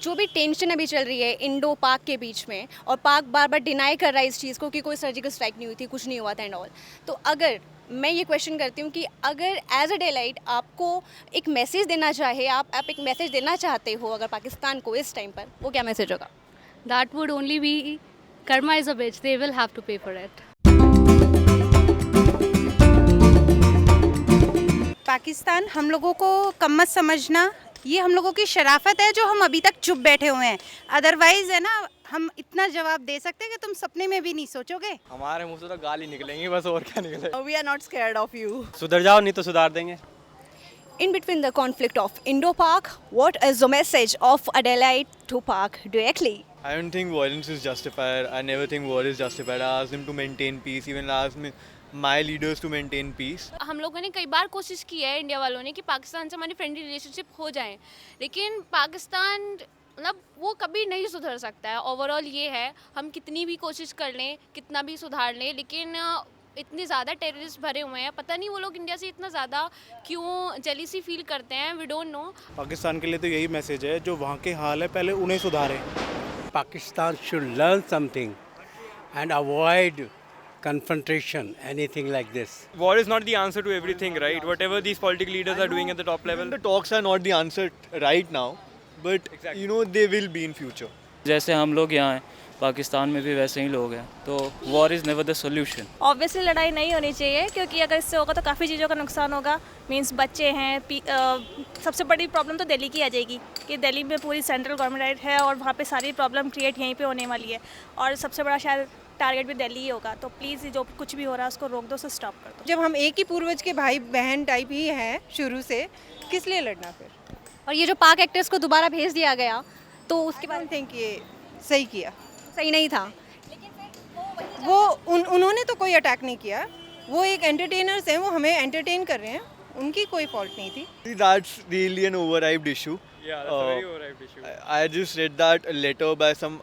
जो भी टेंशन अभी चल रही है इंडो पाक के बीच में, और पाक बार बार डिनाई कर रहा है इस चीज़ को कि कोई सर्जिकल स्ट्राइक नहीं हुई थी, कुछ नहीं हुआ था एंड ऑल। तो अगर मैं ये क्वेश्चन करती हूँ कि अगर एज अ डेलाइट आपको एक मैसेज देना चाहे, आप एक मैसेज देना चाहते हो अगर पाकिस्तान को इस टाइम पर, वो क्या मैसेज होगा? That would only be karma is a bitch. They will have to pay for it. Pakistan हम लोगों को कम मत समझना, ये हम लोगों की शराफत है जो हम अभी तक चुप बैठे हुए हैं। अदरवाइज है ना, हम इतना जवाब दे सकते हैं कि तुम सपने में भी नहीं सोचोगे। हमारे मुंह से तो गाली निकलेंगी बस, और क्या निकले। We are not scared of you. सुधर जाओ नहीं तो सुधार देंगे। In between the conflict of Indo-Pak, what is the message of Adelaide to Pak directly? I don't think violence is justified. I never think war is justified. I asked them to maintain peace. Even asked my leaders to maintain peace. हम लोगों ने कई बार कोशिश की है, India वालों ने, कि पाकिस्तान से हमारी फ्रेंडली रिलेशनशिप हो जाए, लेकिन पाकिस्तान मतलब वो कभी नहीं सुधर सकता है। ओवरऑल ये है, हम कितनी भी कोशिश कर लें, कितना भी सुधार लें, लेकिन इतने ज़्यादा टेररिस्ट भरे हुए हैं, पता नहीं वो लोग इंडिया से इतना ज़्यादा क्यों जेलिसी फील करते हैं, वी डोंट नो। पाकिस्तान के लिए तो यही मैसेज है, जो वहाँ के हाल है पहले उन्हें सुधारें। Pakistan should learn something and avoid confrontation, anything like this. War is not the answer to everything, right? Whatever these political leaders are doing at the top level, the talks are not the answer right now, but you know they will be in future. जैसे हम लोग यहाँ हैं, पाकिस्तान में भी वैसे ही लोग हैं, तो war is never the solution. Obviously लड़ाई नहीं होनी चाहिए, क्योंकि अगर इससे होगा तो काफ़ी चीज़ों का नुकसान होगा। मींस बच्चे हैं, सबसे बड़ी प्रॉब्लम तो दिल्ली की आ जाएगी कि दिल्ली में पूरी सेंट्रल गवर्नमेंट है और वहाँ पे सारी प्रॉब्लम क्रिएट यहीं पे होने वाली है, और सबसे बड़ा शायद टारगेट भी दिल्ली ही होगा। तो प्लीज़ जो कुछ भी हो रहा है उसको रोक दो, उसे स्टॉप कर दो। जब हम एक ही पूर्वज के भाई बहन टाइप ही हैं शुरू से, किस लिए लड़ना फिर? और ये जो पाक एक्टर्स को दोबारा भेज दिया गया, तो उसके बाद थिंक ये सही किया। सही नहीं था। उन्होंने तो कोई अटैक नहीं किया, वो एक एंटरटेनर्स हैं, वो हमें एंटरटेन कर रहे हैं, उनकी कोई फॉल्ट नहीं थी। That's really an overhyped issue. Yeah, that's a very overhyped issue. I just read that letter by some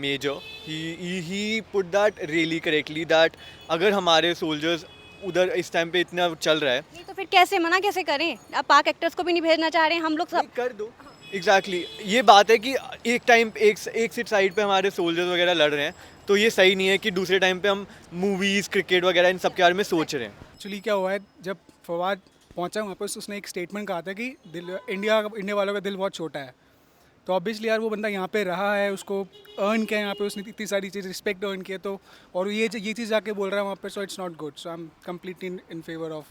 major. He put that really correctly that अगर हमारे soldiers उधर इस टाइम पे इतना चल रहा है, नहीं तो फिर कैसे मना कैसे करें? आप पाक एक्टर्स को भी नहीं भेजना चाह रहे हैं, हम लोग सब कर दो। एग्जैक्टली ये बात है कि एक टाइम एक साइड पे हमारे सोल्जर्स वगैरह लड़ रहे हैं, तो ये सही नहीं है कि दूसरे टाइम पे हम मूवीज़, क्रिकेट वगैरह इन सब के बारे में सोच रहे हैं। एक्चुअली क्या हुआ है, जब फवाद पहुंचा वहाँ पर, उसने एक स्टेटमेंट कहा था कि इंडिया वालों का दिल बहुत छोटा है। तो ऑब्वियसली यार वो बंदा यहाँ पे रहा है, उसको अर्न किया है यहाँ पे, उसने इतनी सारी चीज़ रिस्पेक्ट अर्न किया, तो और ये चीज़ जाके बोल रहा है वहाँ पे, so it's not good. So I am completely in favour of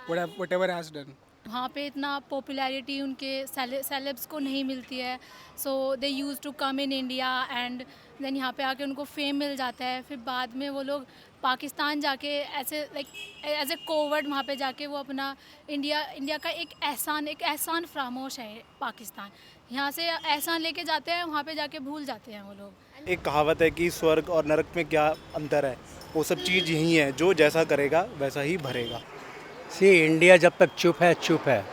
whatever has done. वहाँ पे इतना पॉपुलैरिटी उनके सेलेब्स को नहीं मिलती है, so they use to come in India and then यहाँ पे आके उनको फेम मिल जाता है। फिर बाद में वो लोग पाकिस्तान जाके ऐसे लाइक एज ए कोवर्ड वहाँ पे जाके वो अपना इंडिया का एक एहसान फरामोश है पाकिस्तान। यहाँ से एहसान लेके जाते हैं, वहाँ पे जाके भूल जाते हैं वो लोग। एक कहावत है कि स्वर्ग और नरक में क्या अंतर है, वो सब चीज़ यही है, जो जैसा करेगा वैसा ही भरेगा। सी इंडिया जब तक चुप है,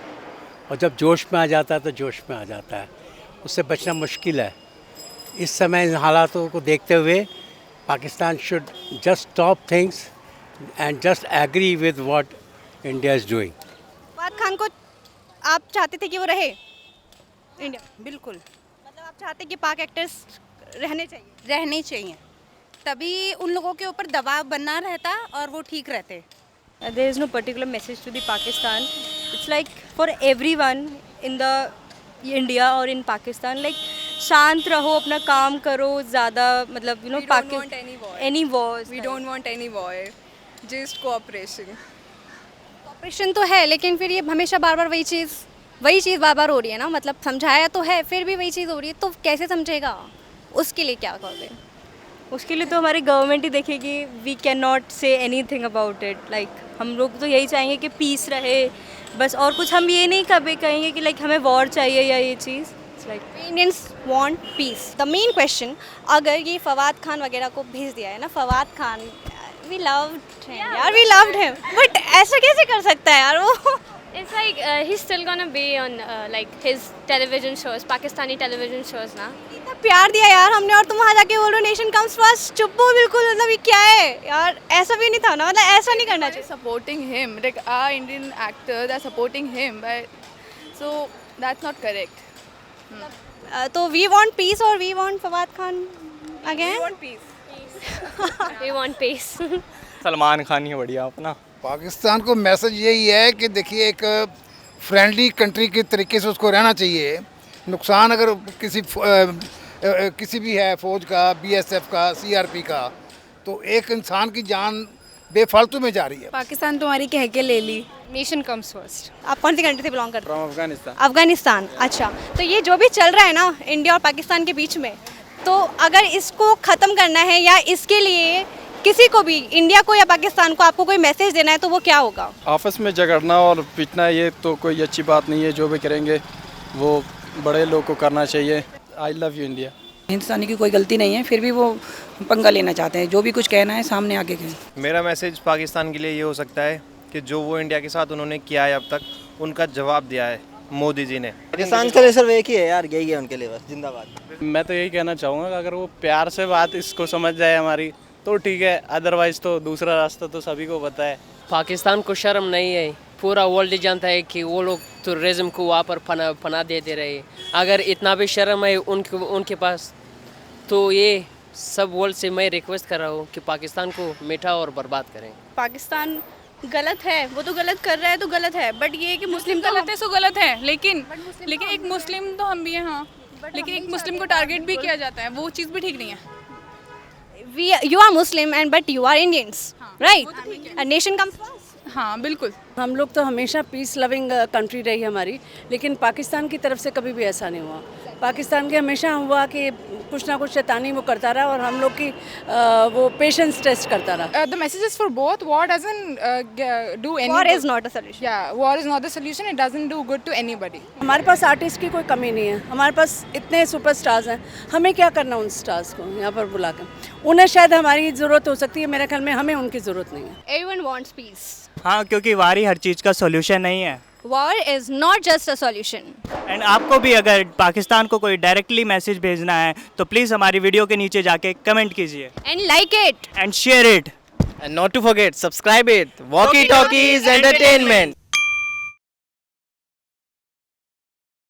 और जब जोश में आ जाता है तो जोश में आ जाता है, उससे बचना मुश्किल है। इस समय इन हालातों को देखते हुए Pakistan should just stop things and just agree with what India is doing. Fawad Khan को आप चाहते थे कि वो रहे इंडिया? बिल्कुल, मतलब आप चाहते कि पाक एक्टर्स रहने चाहिए, तभी उन लोगों के ऊपर दबाव बना रहता और वो ठीक रहते। There is no particular message to the Pakistan. It's like for everyone in the India or in Pakistan, like शांत रहो, अपना काम करो, ज़्यादा मतलब you know any wars. We don't want any war. Just cooperation. Operation तो है, लेकिन फिर ये हमेशा बार बार वही चीज़ बार बार हो रही है ना। मतलब समझाया तो है, फिर भी वही चीज़ हो रही है, तो कैसे समझेगा? उसके लिए क्या कर दें? उसके लिए तो हमारी गवर्नमेंट ही देखेगी। वी कैन नॉट से any thing about it. Like हम लोग तो यही चाहेंगे कि पीस रहे बस, और कुछ हम ये नहीं कभी कहेंगे कि लाइक हमें वॉर चाहिए या ये चीज़। Like Indians want peace. The main question, अगर ये फवाद खान वगैरह को भेज दिया है ना, Fawad Khan we loved him, but ऐसा कैसे कर सकता है यार वो? It's like he's still gonna be on like his television shows, Pakistani television shows ना। इतना प्यार दिया यार हमने, और तुम वहाँ जाके बोल रहे हो नेशन कम्स फर्स्ट। चुप हो बिल्कुल, मतलब ये क्या है यार? ऐसा भी नहीं था ना, मतलब ऐसा नहीं करना चाहिए। Supporting him, like our Indian actors are supporting him, but so that's not correct. तो वी वांट पीस और we want Fawad Khan again. We want peace. Salman Khan ही बढ़िया अपना. पाकिस्तान को मैसेज यही है कि देखिए एक फ्रेंडली कंट्री के तरीके से उसको रहना चाहिए. नुकसान अगर किसी भी है फौज का, बीएसएफ का, सीआरपी का, तो एक इंसान की जान बेफालतू में जा रही है. पाकिस्तान तुम्हारी कह के ले ली. Nation comes first. आप कौन सी कंट्री से बिलोंग करते हैं? अफगानिस्तान. अफगानिस्तान. अच्छा, तो ये जो भी चल रहा है ना इंडिया और पाकिस्तान के बीच में, तो अगर इसको ख़त्म करना है या इसके लिए किसी को भी, इंडिया को या पाकिस्तान को, आपको कोई मैसेज देना है तो वो क्या होगा? आपस में झगड़ना और पिटना ये तो कोई अच्छी बात नहीं है. जो भी करेंगे वो बड़े लोग को करना चाहिए. I love you India. Hindustani की कोई गलती नहीं है, फिर भी वो पंगा लेना चाहते हैं. जो भी कुछ कहना है सामने आके कहें. मेरा मैसेज पाकिस्तान के लिए ये हो सकता है कि जो वो इंडिया के साथ उन्होंने किया है अब तक, उनका जवाब दिया है मोदी जी ने. पाकिस्तान का सिर्फ एक ही है यार, यही है उनके लिए बस. जिंदाबाद. मैं तो यही कहना चाहूँगा कि अगर वो प्यार से बात इसको समझ जाए हमारी तो ठीक है, अदरवाइज़ तो दूसरा रास्ता तो सभी को पता है. पाकिस्तान को शर्म नहीं है. पूरा वर्ल्ड जानता है कि वो लोग टूरिज्म को वहाँ पर पना देते रहे. अगर इतना भी शर्म है उनके पास, तो ये सब वर्ल्ड से मैं रिक्वेस्ट कर रहा हूँ कि पाकिस्तान को मिटा और बर्बाद करें. पाकिस्तान गलत है, वो तो गलत कर रहा है तो गलत है, बट ये कि मुस्लिम गलत है सो गलत है, लेकिन एक मुस्लिम तो हम भी हैं. हाँ, लेकिन एक मुस्लिम को टारगेट भी किया जाता है, वो चीज़ भी ठीक नहीं है. You are Muslim and but you are Indians, right? Nation comes first. हाँ बिल्कुल. हम लोग तो हमेशा पीस लविंग कंट्री रही हमारी, लेकिन पाकिस्तान की तरफ से कभी भी ऐसा नहीं हुआ. पाकिस्तान के हमेशा हुआ कि कुछ ना कुछ शैतानी वो करता रहा और हम लोग की वो पेशेंस टेस्ट करता रहा. The message is for both. War doesn't do any. War is not a solution. Yeah, war is not the solution. It doesn't do good to anybody. हमारे पास आर्टिस्ट की कोई कमी नहीं है. हमारे पास इतने सुपरस्टार्स हैं. हमें क्या करना उन स्टार्स को यहाँ पर बुला कर? उन्हें शायद हमारी ज़रूरत हो सकती है, मेरे ख्याल में हमें उनकी ज़रूरत नहीं है. Everyone wants peace. हाँ, क्योंकि वार ही हर चीज़ का सॉल्यूशन नहीं है. War is not just a solution. And आपको भी अगर पाकिस्तान को कोई डायरेक्टली मैसेज भेजना है तो प्लीज़ हमारी वीडियो के नीचे जाके कमेंट कीजिए. And like it. And share it. And not to forget, subscribe it. Walkie Talkies Entertainment.